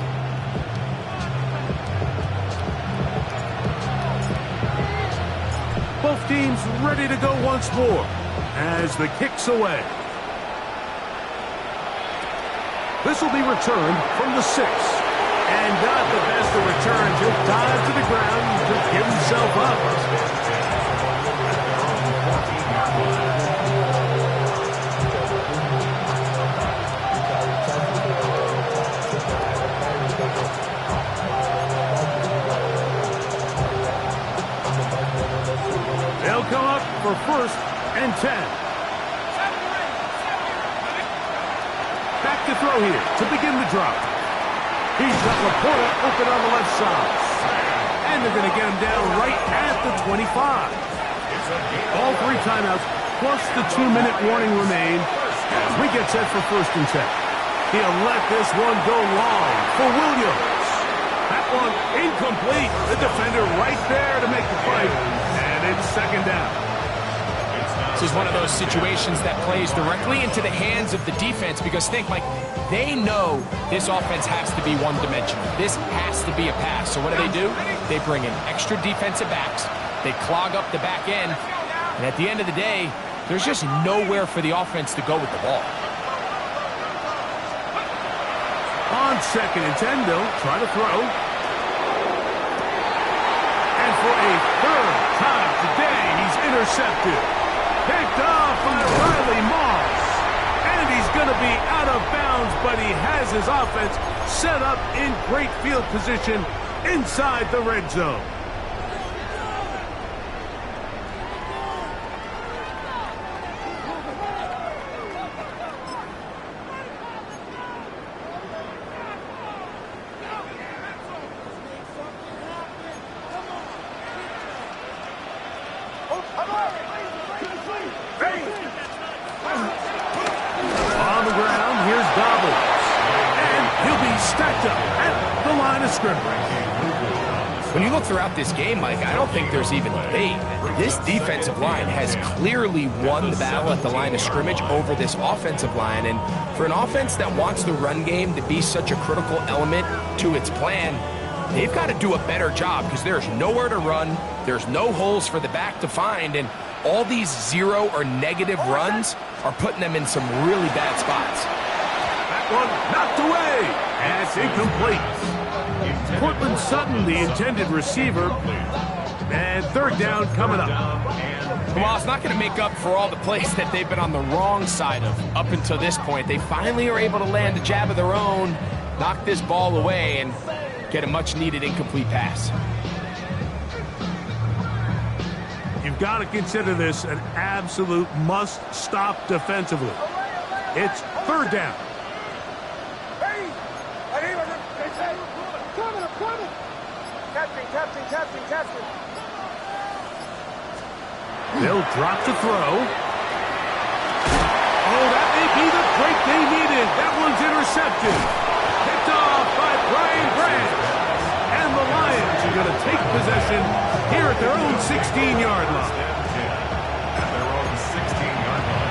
B: Both teams ready to go once more as the kick's away. This will be returned from the 6. And not the best of returns. He'll dive to the ground to give himself up. They'll come up for first and 10. Back to throw here to begin the drop. He's got Laporta open on the left side. And they're going to get him down right at the 25. All 3 timeouts plus the 2-minute warning remain as we get set for first and 10. He'll let this one go long for Williams. That one incomplete. The defender right there to make the fight. And it's second down.
D: This is one of those situations that plays directly into the hands of the defense because think, Mike, they know this offense has to be one-dimensional. This has to be a pass. So what do? They bring in extra defensive backs. They clog up the back end. And at the end of the day, there's just nowhere for the offense to go with the ball.
B: On second and 10, they'll try to throw. And for a third time today, he's intercepted. Picked off by Riley Moss. And he's going to be out of bounds, but he has his offense set up in great field position inside the red zone. On the ground, here's Dobbins. And he'll be stacked up at the line of scrimmage.
D: When you look throughout this game, Mike, I don't think there's even debate. This defensive line has clearly won the battle at the line of scrimmage over this offensive line. And for an offense that wants the run game to be such a critical element to its plan, they've got to do a better job because there's nowhere to run. There's no holes for the back to find. And all these zero or negative runs are putting them in some really bad spots.
B: That one knocked away, and it's incomplete. Cortland Sutton, the intended receiver, and third down coming up.
D: Well, it's not going to make up for all the plays that they've been on the wrong side of up until this point. They finally are able to land a jab of their own, knock this ball away, and get a much-needed incomplete pass.
B: You've got to consider this an absolute must-stop defensively. It's third down.
E: Captain.
B: They'll drop to throw. Oh, that may be the break they needed. That one's intercepted. Picked off by Brian Branch. And the Lions are going to take possession here at their own 16-yard line.
C: At their own 16-yard line.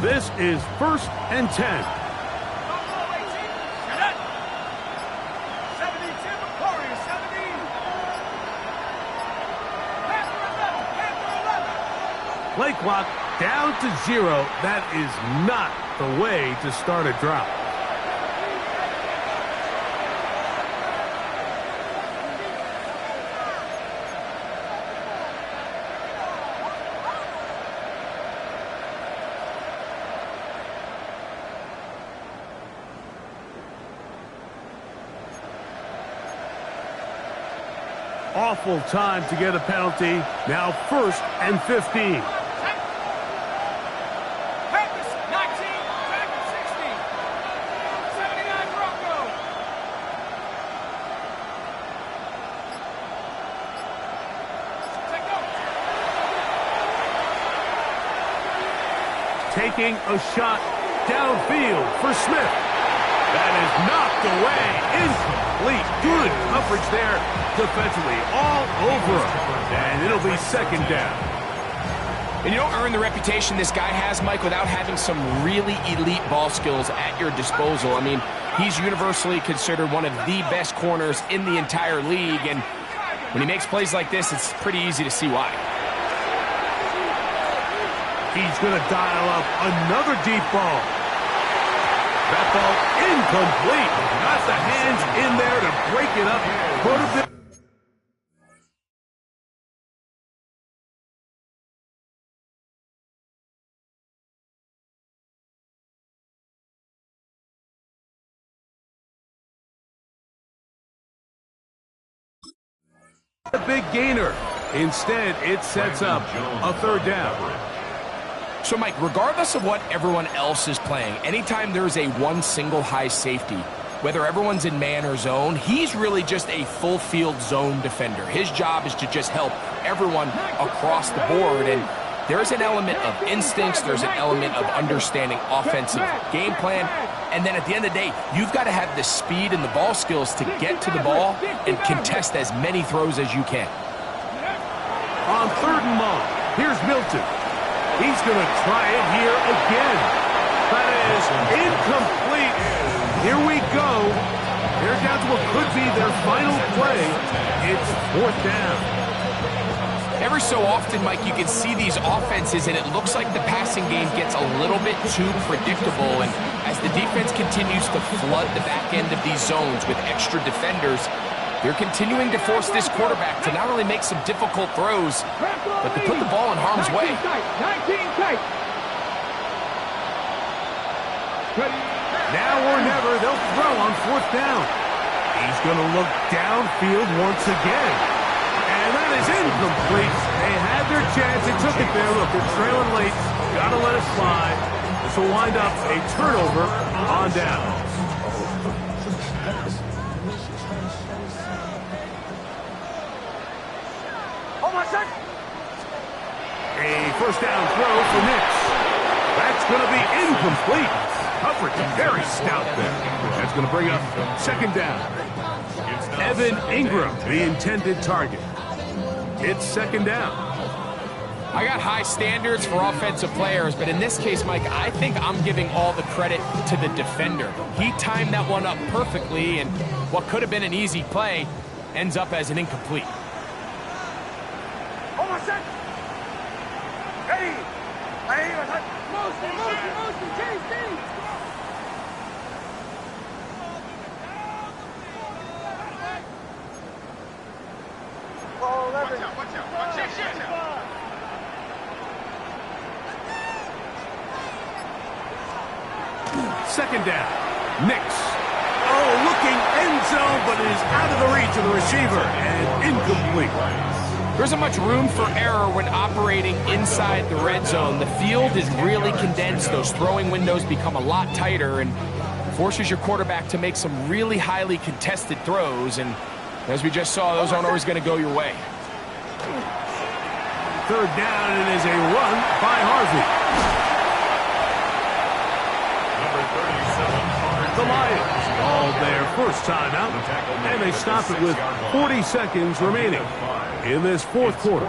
B: This is 1st and 10. Play clock down to 0. That is not the way to start a drive. Awful time to get a penalty. Now 1st and 15. Taking a shot downfield for Smith. That is knocked away. Incomplete. Good coverage there defensively. All over him. And it'll be second down.
D: And you don't earn the reputation this guy has, Mike, without having some really elite ball skills at your disposal. I mean, he's universally considered one of the best corners in the entire league. And when he makes plays like this, it's pretty easy to see why.
B: He's going to dial up another deep ball. That ball incomplete. Got the hands in there to break it up. A big gainer. Instead, it sets up a third down.
D: So, Mike, regardless of what everyone else is playing, anytime there's a one single high safety, whether everyone's in man or zone, he's really just a full field zone defender. His job is to just help everyone across the board. And there's an element of instincts, there's an element of understanding offensive game plan. And then at the end of the day, you've got to have the speed and the ball skills to get to the ball and contest as many throws as you can.
B: On 3rd and long, here's Milton. He's going to try it here again. That is incomplete. Here we go. They're down to what could be their final play. It's 4th down.
D: Every so often, Mike, you can see these offenses, and it looks like the passing game gets a little bit too predictable. And as the defense continues to flood the back end of these zones with extra defenders, they're continuing to force this quarterback to not only make some difficult throws, but to put the ball in harm's way.
B: Now or never, they'll throw on 4th down. He's going to look downfield once again. And that is incomplete. They had their chance. They took it there. Look, they're trailing late. Got to let it slide. This will wind up a turnover on down. A first down throw for Nix. That's going to be incomplete. Coverage very stout there. That's going to bring up second down. Evan Ingram, the intended target. It's second down.
D: I got high standards for offensive players, but in this case, Mike, I think I'm giving all the credit to the defender. He timed that one up perfectly, and what could have been an easy play ends up as an incomplete.
B: Second down. Nix. Oh, looking end zone, but it is out of the reach of the receiver and incomplete.
D: There isn't much room for error when operating inside the red zone. The field is really condensed. Those throwing windows become a lot tighter and forces your quarterback to make some really highly contested throws. And as we just saw, those aren't always going to go your way.
B: Third down, and it is a run by Harvey. The Lions called their first timeout, and they stop it with 40 seconds remaining in this fourth quarter.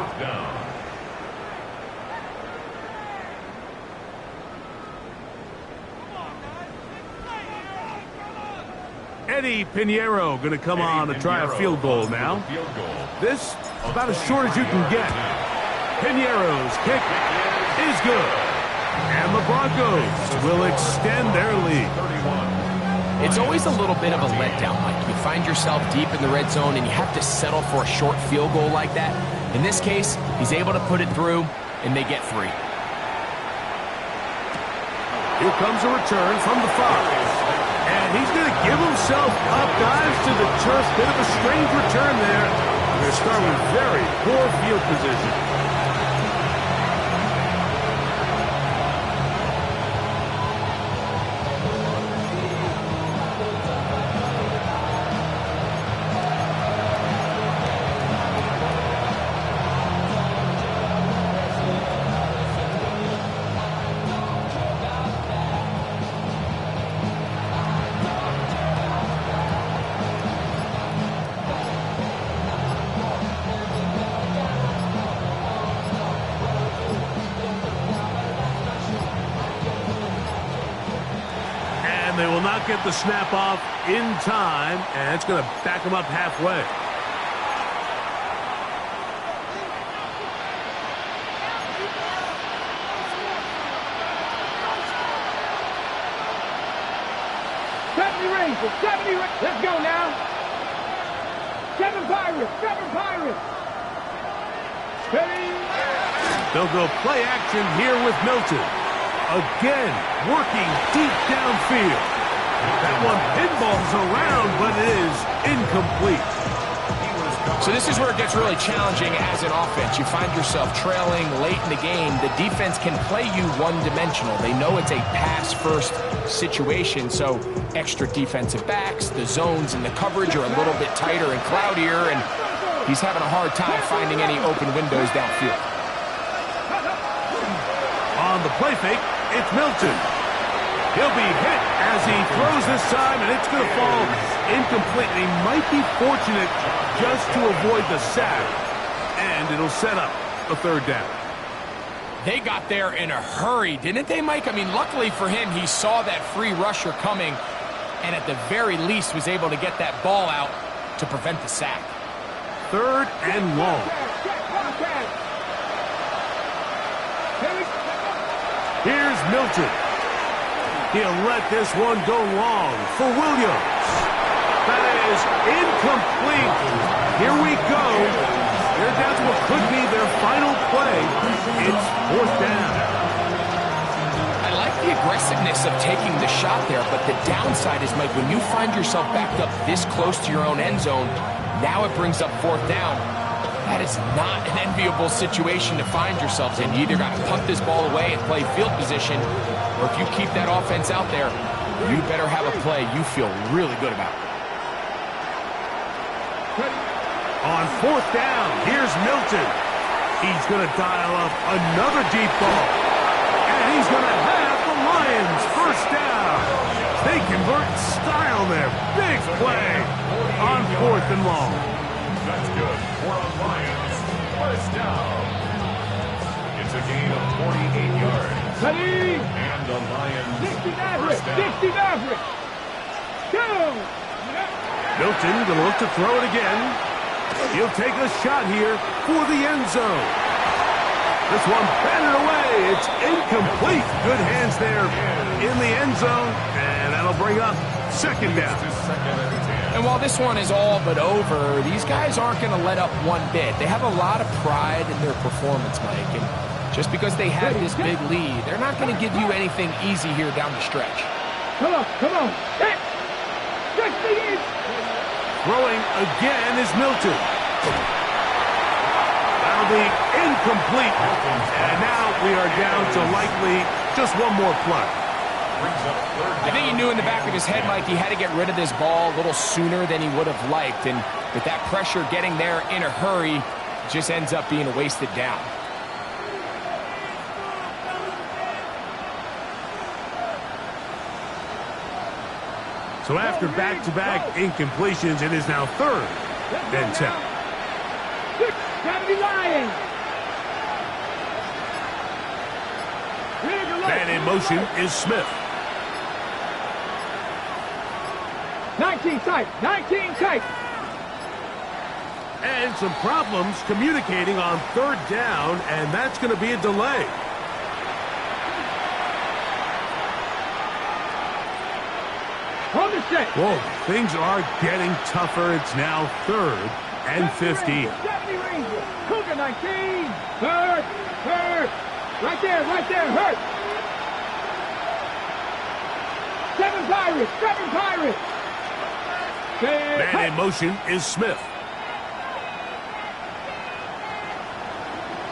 B: Eddie Pinheiro going to come on to try a field goal now. This about as short as you can get. Pinheiro's kick is good. And the Broncos will extend their lead.
D: It's always a little bit of a letdown, Mike. You find yourself deep in the red zone and you have to settle for a short field goal like that. In this case, he's able to put it through, and they get 3.
B: Here comes a return from the 5. And he's going to give himself up, dives to the turf. Bit of a strange return there. They're going to start with very poor field position. They will not get the snap off in time, and it's going to back them up halfway.
E: Let's go now. 7 Pirates.
B: They'll go play action here with Milton. Again, working deep downfield. That one pinballs around, but it is incomplete.
D: So this is where it gets really challenging as an offense. You find yourself trailing late in the game. The defense can play you one-dimensional. They know it's a pass-first situation, so extra defensive backs, the zones and the coverage are a little bit tighter and cloudier, and he's having a hard time finding any open windows downfield.
B: On the play fake, it's Milton. He'll be hit as he throws this time, and it's going to fall incomplete. He might be fortunate just to avoid the sack, and it'll set up a third down.
D: They got there in a hurry, didn't they, Mike? I mean, luckily for him, he saw that free rusher coming, and at the very least was able to get that ball out to prevent the sack.
B: Third and long. Here's Milton. He'll let this one go long for Williams. That is incomplete. Here we go. They're down to what could be their final play. It's fourth down.
D: I like the aggressiveness of taking the shot there, but the downside is, Mike, when you find yourself backed up this close to your own end zone, now it brings up fourth down. That is not an enviable situation to find yourselves in. You either got to punt this ball away and play field position, or if you keep that offense out there, you better have a play you feel really good about.
B: On fourth down, here's Milton. He's going to dial up another deep ball. And he's going to have the Lions first down. They convert style there. Big play on fourth and long.
C: That's good for a Lions first down. It's a gain of 48 yards.
E: Ready?
C: And the Lions
E: 60 Maverick.
C: first down.
E: 60 Maverick. Go.
B: Milton going to look to throw it again. He'll take a shot here for the end zone. This one batted away. It's incomplete. Good hands there in the end zone. And that'll bring up second down.
D: And while this one is all but over, these guys aren't going to let up one bit. They have a lot of pride in their performance, Mike. And just because they have this big lead, they're not going to give you anything easy here down the stretch.
E: Come on, come on. Hey. 60.
B: Throwing again is Milton. That'll be incomplete. And now we are down to likely just one more play.
D: I think he knew in the back of his head, Mike, he had to get rid of this ball a little sooner than he would have liked. And with that pressure getting there in a hurry, it just ends up being a wasted down.
B: So after back-to-back incompletions, it is now third and 10.
E: 70 Lions.
B: Man in motion is Smith.
E: 19 tight. 19 tight.
B: And some problems communicating on third down, and that's going to be a delay.
E: On the set.
B: Whoa, things are getting tougher. It's now third and 15.
E: 70 Rangers. Cougar 19. Hurt. Hurt. Right there. Hurt. 7 Pirates. 7 Pirates.
B: Man in motion is Smith.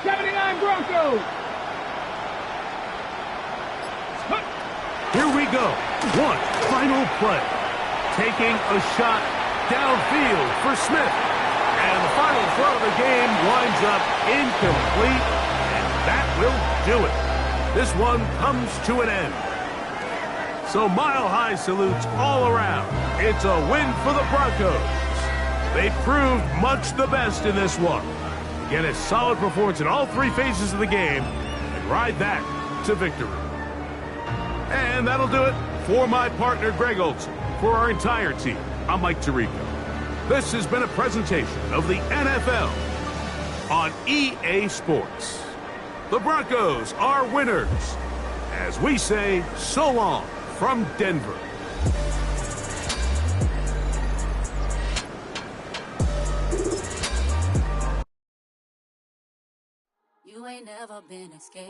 E: 79 Broncos.
B: Here we go. One final play. Taking a shot downfield for Smith. And the final throw of the game winds up incomplete. And that will do it. This one comes to an end. So mile-high salutes all around. It's a win for the Broncos. They proved much the best in this one. Get a solid performance in all three phases of the game and ride that to victory. And that'll do it for my partner, Greg Olson. For our entire team, I'm Mike Tirico. This has been a presentation of the NFL on EA Sports. The Broncos are winners. As we say, so long from Denver.
F: You ain't never been escaped.